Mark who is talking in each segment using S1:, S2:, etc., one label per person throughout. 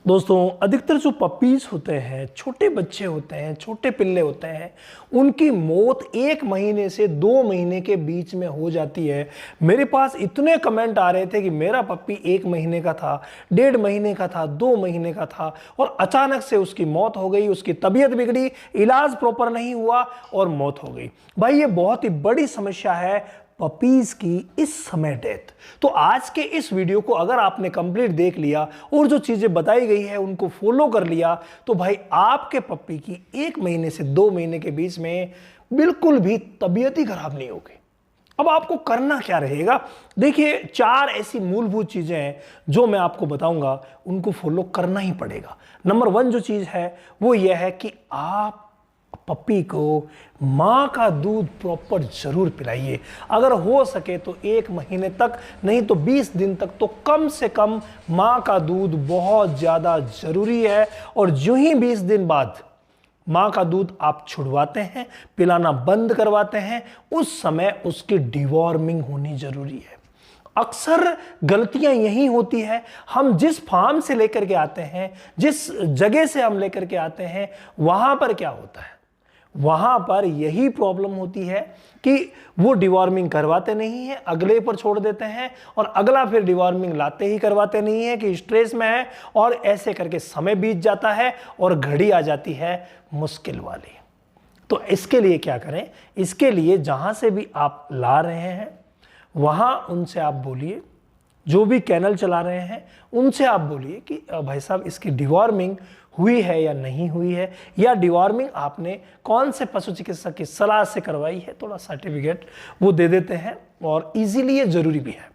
S1: दोस्तों, अधिकतर जो पपीज होते हैं, छोटे बच्चे होते हैं, छोटे पिल्ले होते हैं, उनकी मौत 1 महीने से 2 महीने के बीच में हो जाती है। मेरे पास इतने कमेंट आ रहे थे कि मेरा पप्पी 1 महीने का था, 1.5 महीने का था, 2 महीने का था और अचानक से उसकी मौत हो गई, उसकी तबीयत बिगड़ी, इलाज प्रॉपर नहीं हुआ और मौत हो गई। भाई, ये बहुत ही बड़ी समस्या है पपीज की इस समय डेथ। तो आज के इस वीडियो को अगर आपने कंप्लीट देख लिया और जो चीजें बताई गई है उनको फॉलो कर लिया, तो भाई आपके पप्पी की 1 महीने से 2 महीने के बीच में बिल्कुल भी तबीयत ही खराब नहीं होगी। अब आपको करना क्या रहेगा? देखिए, 4 ऐसी मूलभूत चीजें हैं जो मैं आपको बताऊंगा, उनको फॉलो करना ही पड़ेगा। नंबर 1 जो चीज है वो यह है कि आप पप्पी को मां का दूध प्रॉपर जरूर पिलाइए। अगर हो सके तो 1 महीने तक, नहीं तो 20 दिन तक तो कम से कम मां का दूध बहुत ज्यादा जरूरी है। और जो ही 20 दिन बाद मां का दूध आप छुड़वाते हैं, पिलाना बंद करवाते हैं, उस समय उसकी डिवॉर्मिंग होनी जरूरी है। अक्सर गलतियां यही होती है, हम जिस फार्म से लेकर के आते हैं, जिस जगह से हम लेकर के आते हैं, वहां पर क्या होता है, वहां पर यही प्रॉब्लम होती है कि वो डिवॉर्मिंग करवाते नहीं है, अगले पर छोड़ देते हैं और अगला फिर डिवॉर्मिंग लाते ही करवाते नहीं है कि स्ट्रेस में है, और ऐसे करके समय बीत जाता है और घड़ी आ जाती है मुश्किल वाली। तो इसके लिए क्या करें? इसके लिए जहां से भी आप ला रहे हैं वहां उनसे आप बोलिए, जो भी कैनल चला रहे हैं उनसे आप बोलिए कि भाई साहब, इसकी डिवॉर्मिंग हुई है या नहीं हुई है, या डिवॉर्मिंग आपने कौन से पशु चिकित्सक की सलाह से करवाई है, थोड़ा सर्टिफिकेट वो दे देते हैं और इजीली ये जरूरी भी है।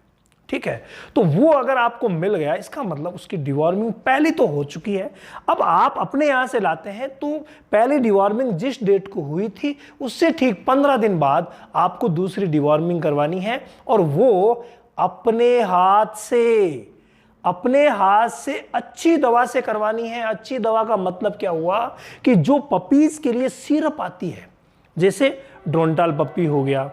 S1: ठीक है, तो वो अगर आपको मिल गया, इसका मतलब उसकी डिवॉर्मिंग पहले तो हो चुकी है। अब आप अपने यहां से लाते हैं तो पहली डिवॉर्मिंग जिस डेट को हुई थी उससे ठीक 15 दिन बाद आपको दूसरी डिवॉर्मिंग करवानी है, और वो अपने हाथ से अच्छी दवा से करवानी है। अच्छी दवा का मतलब क्या हुआ कि जो पपीज के लिए सिरप आती है, जैसे ड्रोंटाल पप्पी हो गया,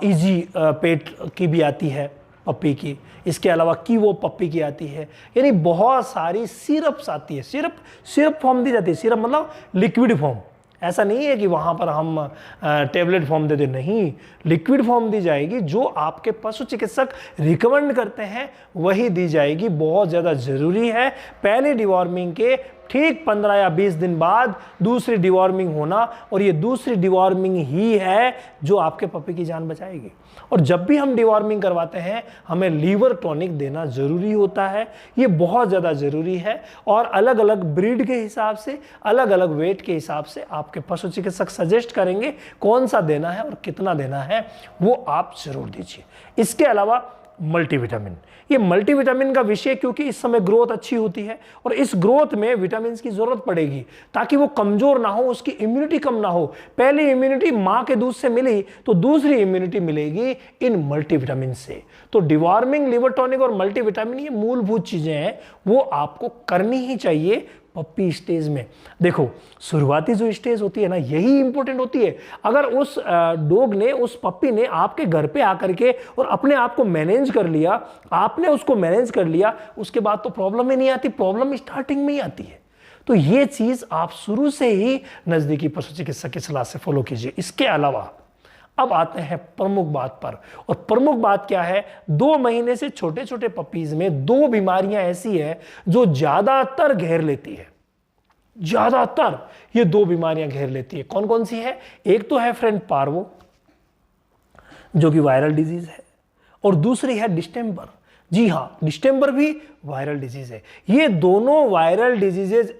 S1: इजी पेट की भी आती है पप्पी की, इसके अलावा कीवो पप्पी की आती है, यानी बहुत सारी सिरप्स आती है। सिरप फॉर्म दी जाती है। सिरप मतलब लिक्विड फॉर्म, ऐसा नहीं है कि वहां पर हम टेबलेट फॉर्म दे दें, नहीं, लिक्विड फॉर्म दी जाएगी। जो आपके पशु चिकित्सक रिकमेंड करते हैं वही दी जाएगी। बहुत ज़्यादा ज़रूरी है पहले डिवॉर्मिंग के ठीक 15 या 20 दिन बाद दूसरी डिवॉर्मिंग होना, और ये दूसरी डिवॉर्मिंग ही है जो आपके पपी की जान बचाएगी। और जब भी हम डिवॉर्मिंग करवाते हैं हमें लीवर टॉनिक देना जरूरी होता है, ये बहुत ज़्यादा ज़रूरी है। और अलग अलग ब्रीड के हिसाब से, अलग अलग वेट के हिसाब से आपके पशु चिकित्सक सजेस्ट करेंगे कौन सा देना है और कितना देना है, वो आप जरूर दीजिए। इसके अलावा मल्टीविटामिन, ये मल्टीविटामिन का विषय, क्योंकि इस समय ग्रोथ अच्छी होती है और इस ग्रोथ में विटामिन की जरूरत पड़ेगी ताकि वो कमजोर ना हो, उसकी इम्यूनिटी कम ना हो। पहली इम्यूनिटी मां के दूध से मिली तो दूसरी इम्यूनिटी मिलेगी इन मल्टीविटामिन से। तो डिवॉर्मिंग, लिवर टॉनिक और मल्टीविटामिन, ये मूलभूत चीजें हैं, वो आपको करनी ही चाहिए पप्पी स्टेज में। देखो, शुरुआती जो स्टेज होती है ना, यही इंपॉर्टेंट होती है। अगर उस डॉग ने, उस पप्पी ने आपके घर पे आकर के और अपने आप को मैनेज कर लिया, आपने उसको मैनेज कर लिया, उसके बाद तो प्रॉब्लम ही नहीं आती, प्रॉब्लम स्टार्टिंग में ही आती है। तो ये चीज आप शुरू से ही नजदीकी पशु चिकित्सक की सलाह से फॉलो कीजिए। इसके अलावा अब आते हैं प्रमुख बात पर, और प्रमुख बात क्या है? 2 महीने से छोटे छोटे पपीज में 2 बीमारियां ऐसी है जो ज्यादातर घेर लेती है। ज्यादातर ये 2 बीमारियां घेर लेती है। कौन कौन सी है? एक तो है फ्रेंड पार्वो, जो कि वायरल डिजीज है, और दूसरी है डिस्टेंपर। जी हां, डिस्टेंपर भी वायरल डिजीज है। ये दोनों वायरल डिजीजेज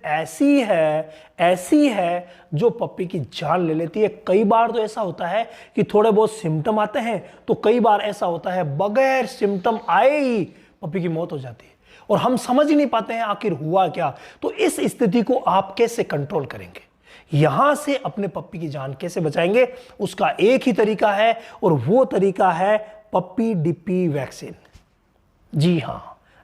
S1: ऐसी है जो पप्पी की जान ले लेती है। कई बार तो ऐसा होता है कि थोड़े बहुत सिम्टम आते हैं, तो कई बार ऐसा होता है बगैर सिम्टम आए ही पप्पी की मौत हो जाती है और हम समझ ही नहीं पाते हैं आखिर हुआ क्या। तो इस स्थिति को आप कैसे कंट्रोल करेंगे, यहां से अपने पप्पी की जान कैसे बचाएंगे, उसका एक ही तरीका है, और वो तरीका है पप्पी डिप्पी वैक्सीन। जी हां,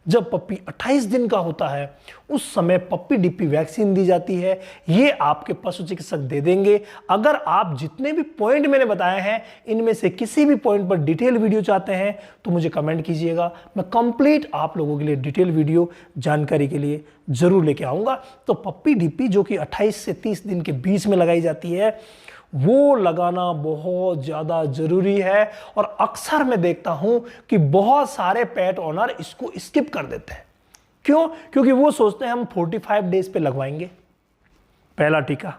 S1: जब पप्पी 28 दिन का होता है उस समय पप्पी डीपी वैक्सीन दी जाती है। ये आपके पशु चिकित्सक दे देंगे। अगर आप जितने भी पॉइंट मैंने बताए हैं इनमें से किसी भी पॉइंट पर डिटेल वीडियो चाहते हैं तो मुझे कमेंट कीजिएगा, मैं कंप्लीट आप लोगों के लिए डिटेल वीडियो जानकारी के लिए जरूर लेके आऊंगा। तो पप्पी डीपी जो कि 28 से 30 दिन के बीच में लगाई जाती है वो लगाना बहुत ज़्यादा ज़रूरी है। और अक्सर मैं देखता हूं कि बहुत सारे पेट ओनर इसको स्किप कर देते हैं। क्यों? क्योंकि वो सोचते हैं हम 45 डेज पे लगवाएंगे पहला टीका,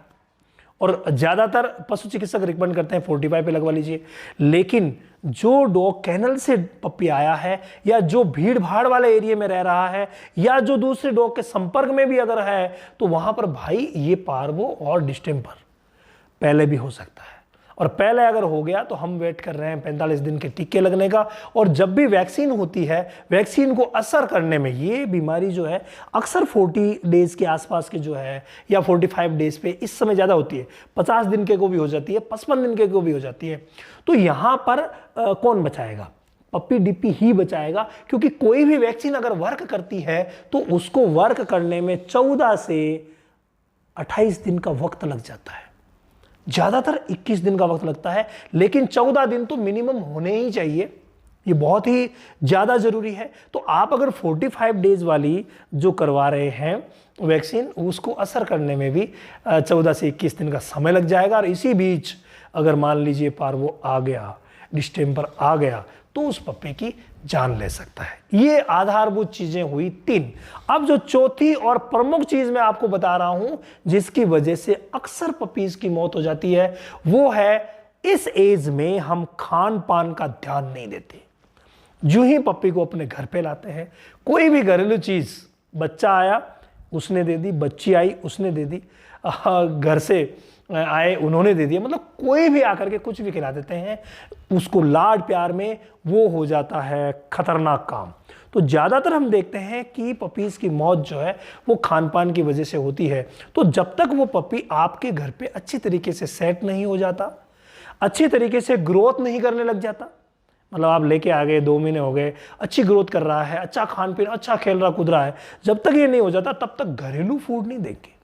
S1: और ज़्यादातर पशु चिकित्सक रिकमेंड करते हैं 45 पे लगवा लीजिए। लेकिन जो डॉग कैनल से पप्पी आया है या जो भीड़ भाड़ वाले एरिया में रह रहा है या जो दूसरे डॉग के संपर्क में भी अगर है तो वहां पर भाई ये पार्वो और डिस्टेंपर पहले भी हो सकता है। और पहले अगर हो गया तो हम वेट कर रहे हैं 45 दिन के टीके लगने का। और जब भी वैक्सीन होती है, वैक्सीन को असर करने में ये बीमारी जो है अक्सर 40 डेज के आसपास के जो है या 45 डेज पे इस समय ज़्यादा होती है। 50 दिन के को भी हो जाती है, 55 दिन के को भी हो जाती है। तो यहाँ पर कौन बचाएगा? पप्पी डीपी ही बचाएगा। क्योंकि कोई भी वैक्सीन अगर वर्क करती है तो उसको वर्क करने में 14 से 28 दिन का वक्त लग जाता है। ज्यादातर 21 दिन का वक्त लगता है, लेकिन 14 दिन तो मिनिमम होने ही चाहिए। ये बहुत ही ज्यादा जरूरी है। तो आप अगर 45 डेज वाली जो करवा रहे हैं वैक्सीन, उसको असर करने में भी 14 से 21 दिन का समय लग जाएगा। और इसी बीच अगर मान लीजिए पार्वो आ गया, डिस्टेंपर आ गया, तो उस पप्पी की जान ले सकता है। ये आधारभूत चीजें हुई 3। अब जो चौथी और प्रमुख चीज मैं आपको बता रहा हूं जिसकी वजह से अक्सर पपीज की मौत हो जाती है, वो है इस एज में हम खान पान का ध्यान नहीं देते। जो ही पप्पी को अपने घर पे लाते हैं, कोई भी घरेलू चीज, बच्चा आया उसने दे दी, बच्ची आई उसने दे दी, घर से आए उन्होंने दे दिया, मतलब कोई भी आकर के कुछ भी खिला देते हैं, उसको लाड प्यार में वो हो जाता है खतरनाक काम। तो ज़्यादातर हम देखते हैं कि पपीज़ की मौत जो है वो खान पान की वजह से होती है। तो जब तक वो पपी आपके घर पे अच्छी तरीके से सेट नहीं हो जाता, अच्छी तरीके से ग्रोथ नहीं करने लग जाता, मतलब आप लेके आ गए 2 महीने हो गए, अच्छी ग्रोथ कर रहा है, अच्छा खान पीन, अच्छा खेल रहा कूद रहा है, जब तक ये नहीं हो जाता तब तक घरेलू फूड नहीं देंगे।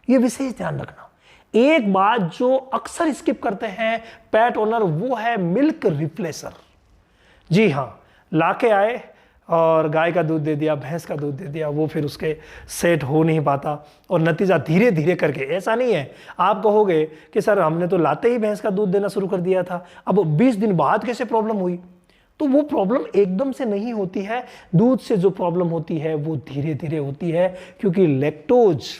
S1: ये विशेष ध्यान रखना। एक बात जो अक्सर स्किप करते हैं पेट ओनर, वो है मिल्क रिप्लेसर। जी हाँ, लाके आए और गाय का दूध दे दिया, भैंस का दूध दे दिया, वो फिर उसके सेट हो नहीं पाता और नतीजा धीरे धीरे करके, ऐसा नहीं है आप कहोगे कि सर हमने तो लाते ही भैंस का दूध देना शुरू कर दिया था, अब 20 दिन बाद कैसे प्रॉब्लम हुई? तो वो प्रॉब्लम एकदम से नहीं होती है। दूध से जो प्रॉब्लम होती है वो धीरे धीरे होती है, क्योंकि लैक्टोज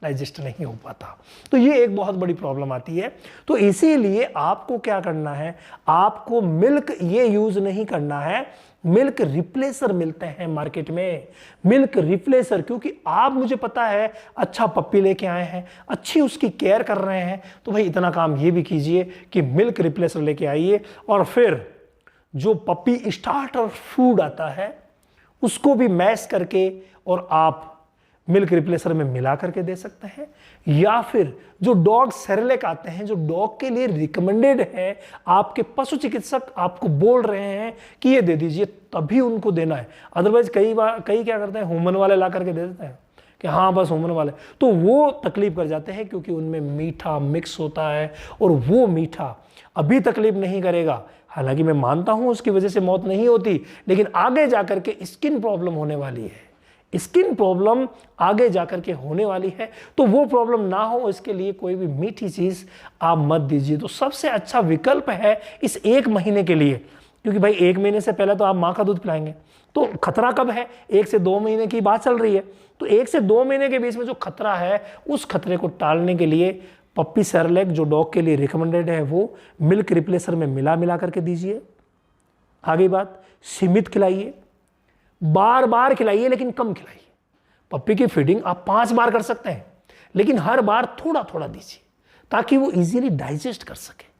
S1: डाइजेस्ट नहीं हो पाता। तो ये एक बहुत बड़ी प्रॉब्लम आती है। तो इसीलिए आपको क्या करना है, आपको मिल्क ये यूज नहीं करना है, मिल्क रिप्लेसर मिलते हैं मार्केट में, मिल्क रिप्लेसर। क्योंकि आप, मुझे पता है, अच्छा पप्पी लेके आए हैं, अच्छी उसकी केयर कर रहे हैं, तो भाई इतना काम ये भी कीजिए कि मिल्क रिप्लेसर लेके आइए। और फिर जो पप्पी स्टार्टर फूड आता है उसको भी मैश करके और आप मिल्क रिप्लेसर में मिला करके दे सकते हैं। या फिर जो डॉग सेरेलेक आते हैं, जो डॉग के लिए रिकमेंडेड है, आपके पशु चिकित्सक आपको बोल रहे हैं कि ये दे दीजिए, तभी उनको देना है। अदरवाइज कई क्या करते हैं, ह्यूमन वाले ला करके दे देते हैं कि हाँ बस ह्यूमन वाले, तो वो तकलीफ कर जाते हैं क्योंकि उनमें मीठा मिक्स होता है और वो मीठा अभी तकलीफ नहीं करेगा। हालांकि मैं मानता हूं उसकी वजह से मौत नहीं होती, लेकिन आगे जाकर के स्किन प्रॉब्लम होने वाली है, स्किन प्रॉब्लम आगे जाकर के होने वाली है। तो वो प्रॉब्लम ना हो इसके लिए कोई भी मीठी चीज आप मत दीजिए। तो सबसे अच्छा विकल्प है इस 1 महीने के लिए, क्योंकि भाई 1 महीने से पहले तो आप माँ का दूध पिलाएंगे, तो खतरा कब है? 1 से 2 महीने की बात चल रही है। तो 1 से 2 महीने के बीच में जो खतरा है, उस खतरे को टालने के लिए पप्पी सेरेलेक जो डॉग के लिए रिकमेंडेड है वो मिल्क रिप्लेसर में मिला करके दीजिए। आगे बात, सीमित खिलाइए, बार बार खिलाइए लेकिन कम खिलाइए। पप्पी की फीडिंग आप 5 बार कर सकते हैं, लेकिन हर बार थोड़ा थोड़ा दीजिए ताकि वो इजीली डाइजेस्ट कर सके।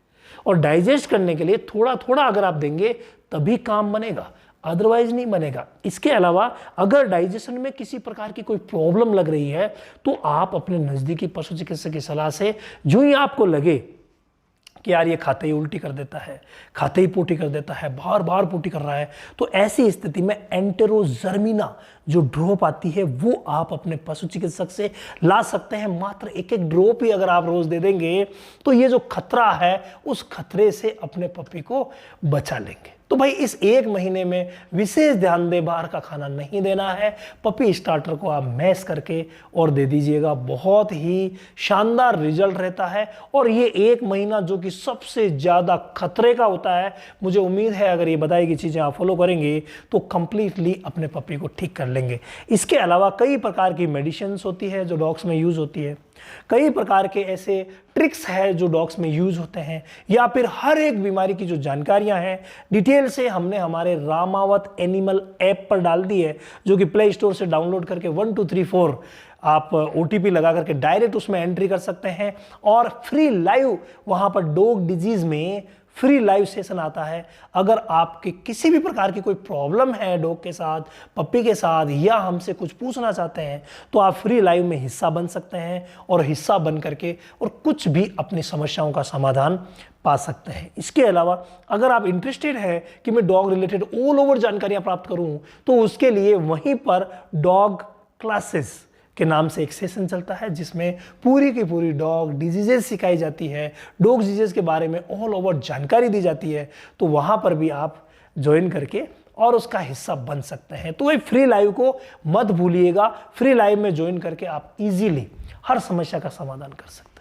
S1: और डाइजेस्ट करने के लिए थोड़ा थोड़ा अगर आप देंगे तभी काम बनेगा, अदरवाइज नहीं बनेगा। इसके अलावा अगर डाइजेशन में किसी प्रकार की कोई प्रॉब्लम लग रही है तो आप अपने नज़दीकी पशु चिकित्सक की सलाह से, जो ही आपको लगे कि यार ये खाते ही उल्टी कर देता है, खाते ही पोटी कर देता है, बार बार पोटी कर रहा है, तो ऐसी स्थिति में एंटेरोजर्मिना जो ड्रॉप आती है वो आप अपने पशु चिकित्सक से ला सकते हैं। मात्र एक एक ड्रॉप ही अगर आप रोज दे देंगे तो ये जो खतरा है उस खतरे से अपने पपी को बचा लेंगे। तो भाई इस 1 महीने में विशेष ध्यान दें, बाहर का खाना नहीं देना है। पपी स्टार्टर को आप मैश करके और दे दीजिएगा, बहुत ही शानदार रिजल्ट रहता है। और ये 1 महीना जो कि सबसे ज़्यादा खतरे का होता है, मुझे उम्मीद है अगर ये बताई गई चीज़ें आप फॉलो करेंगे तो कंप्लीटली अपने पपी को ठीक कर लेंगे। इसके अलावा कई प्रकार की मेडिसिन होती है जो डॉग्स में यूज़ होती है, कई प्रकार के ऐसे ट्रिक्स है जो डॉग्स में यूज होते हैं, या फिर हर एक बीमारी की जो जानकारियां हैं डिटेल से हमने हमारे रामावत एनिमल ऐप पर डाल दी है, जो कि प्ले स्टोर से डाउनलोड करके 1234 आप OTP लगा करके डायरेक्ट उसमें एंट्री कर सकते हैं और फ्री लाइव वहां पर डॉग डिजीज में फ्री लाइव सेशन आता है। अगर आपके किसी भी प्रकार की कोई प्रॉब्लम है डॉग के साथ, पप्पी के साथ, या हमसे कुछ पूछना चाहते हैं तो आप फ्री लाइव में हिस्सा बन सकते हैं और हिस्सा बन करके और कुछ भी अपनी समस्याओं का समाधान पा सकते हैं। इसके अलावा अगर आप इंटरेस्टेड है कि मैं डॉग रिलेटेड ऑल ओवर जानकारियां प्राप्त करूं तो उसके लिए वहीं पर डॉग क्लासेस के नाम से एक सेशन चलता है जिसमें पूरी की पूरी डॉग डिजीजेस सिखाई जाती है, डॉग डिजीजेस के बारे में ऑल ओवर जानकारी दी जाती है। तो वहां पर भी आप ज्वाइन करके और उसका हिस्सा बन सकते हैं। तो ये फ्री लाइव को मत भूलिएगा, फ्री लाइव में ज्वाइन करके आप इजीली हर समस्या का समाधान कर सकते हैं।